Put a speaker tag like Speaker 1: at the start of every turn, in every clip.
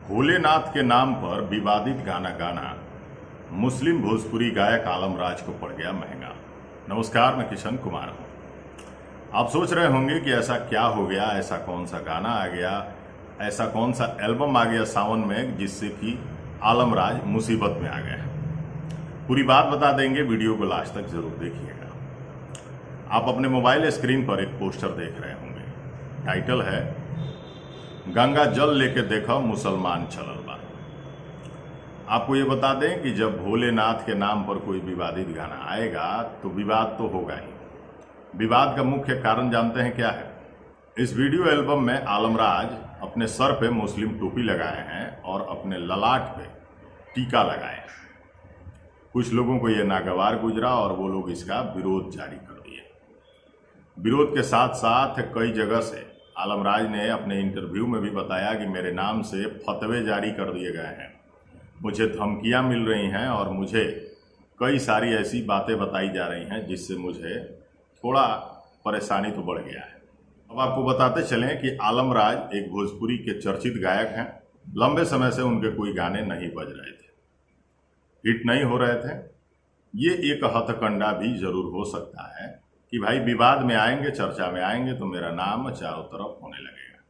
Speaker 1: भोलेनाथ के नाम पर विवादित गाना गाना मुस्लिम भोजपुरी गायक आलम राज को पड़ गया महंगा। नमस्कार, मैं किशन कुमार हूं। आप सोच रहे होंगे कि ऐसा क्या हो गया, ऐसा कौन सा गाना आ गया, ऐसा कौन सा एल्बम आ गया सावन में जिससे कि आलम राज मुसीबत में आ गए। पूरी बात बता देंगे, वीडियो को लास्ट तक जरूर देखिएगा। आप अपने मोबाइल स्क्रीन पर एक पोस्टर देख रहे होंगे। टाइटल है गंगा जल लेके देखो मुसलमान चलल बा। आपको ये बता दें कि जब भोलेनाथ के नाम पर कोई विवादित गाना आएगा तो विवाद तो होगा ही। विवाद का मुख्य कारण जानते हैं क्या है? इस वीडियो एल्बम में आलम राज अपने सर पे मुस्लिम टोपी लगाए हैं और अपने ललाट पे टीका लगाए हैं। कुछ लोगों को यह नागवार गुजरा और वो लोग इसका विरोध जारी कर दिए। विरोध के साथ साथ कई जगह से आलम राज ने अपने इंटरव्यू में भी बताया कि मेरे नाम से फतवे जारी कर दिए गए हैं, मुझे धमकियां मिल रही हैं और मुझे कई सारी ऐसी बातें बताई जा रही हैं जिससे मुझे थोड़ा परेशानी तो बढ़ गया है। अब आपको बताते चलें कि आलम राज एक भोजपुरी के चर्चित गायक हैं। लंबे समय से उनके कोई गाने नहीं बज रहे थे, हिट नहीं हो रहे थे। ये एक हथकंडा भी जरूर हो सकता है कि भाई विवाद में आएंगे, चर्चा में आएंगे तो मेरा नाम चारों तरफ होने लगेगा।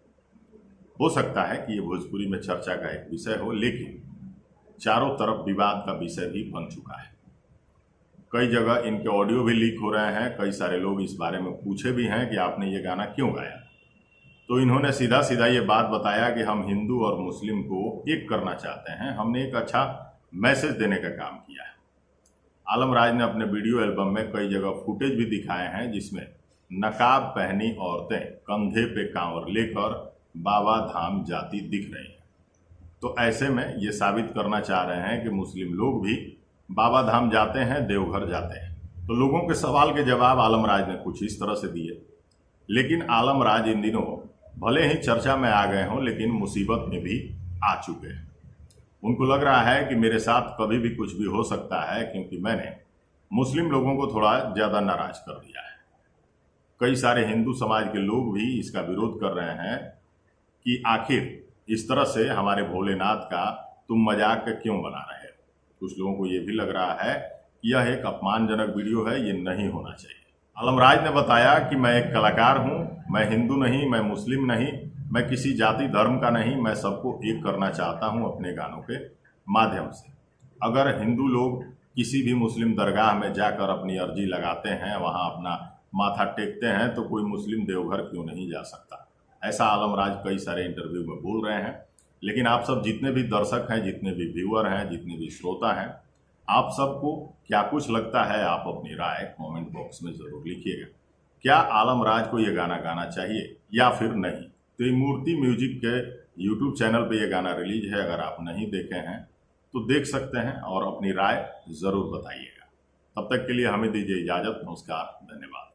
Speaker 1: हो सकता है कि ये भोजपुरी में चर्चा का एक विषय हो, लेकिन चारों तरफ विवाद का विषय भी बन चुका है। कई जगह इनके ऑडियो भी लीक हो रहे हैं। कई सारे लोग इस बारे में पूछे भी हैं कि आपने ये गाना क्यों गाया, तो इन्होंने सीधा सीधा ये बात बताया कि हम हिंदू और मुस्लिम को एक करना चाहते हैं, हमने एक अच्छा मैसेज देने का काम किया है। आलम राज ने अपने वीडियो एल्बम में कई जगह फुटेज भी दिखाए हैं जिसमें नकाब पहनी औरतें कंधे पे कांवर लेकर बाबा धाम जाती दिख रही हैं। तो ऐसे में ये साबित करना चाह रहे हैं कि मुस्लिम लोग भी बाबा धाम जाते हैं, देवघर जाते हैं। तो लोगों के सवाल के जवाब आलम राज ने कुछ इस तरह से दिए। लेकिन आलम राज इन दिनों भले ही चर्चा में आ गए हों, लेकिन मुसीबत में भी आ चुके हैं। उनको लग रहा है कि मेरे साथ कभी भी कुछ भी हो सकता है, क्योंकि मैंने मुस्लिम लोगों को थोड़ा ज़्यादा नाराज कर दिया है। कई सारे हिंदू समाज के लोग भी इसका विरोध कर रहे हैं कि आखिर इस तरह से हमारे भोलेनाथ का तुम मजाक क्यों बना रहे हो। कुछ लोगों को ये भी लग रहा है कि यह एक अपमानजनक वीडियो है, ये नहीं होना चाहिए। आलम राज ने बताया कि मैं एक कलाकार हूँ, मैं हिंदू नहीं, मैं मुस्लिम नहीं, मैं किसी जाति धर्म का नहीं, मैं सबको एक करना चाहता हूं अपने गानों के माध्यम से। अगर हिंदू लोग किसी भी मुस्लिम दरगाह में जाकर अपनी अर्जी लगाते हैं, वहां अपना माथा टेकते हैं, तो कोई मुस्लिम देवघर क्यों नहीं जा सकता। ऐसा आलम राज कई सारे इंटरव्यू में बोल रहे हैं। लेकिन आप सब जितने भी दर्शक हैं, जितने भी व्यूअर हैं, जितने भी श्रोता हैं, आप सबको क्या कुछ लगता है, आप अपनी राय कमेंट बॉक्स में जरूर लिखिएगा। क्या आलम राज को ये गाना गाना चाहिए या फिर नहीं? त्रिमूर्ति म्यूजिक के यूट्यूब चैनल पे ये गाना रिलीज है, अगर आप नहीं देखे हैं तो देख सकते हैं और अपनी राय जरूर बताइएगा। तब तक के लिए हमें दीजिए इजाजत। नमस्कार, धन्यवाद।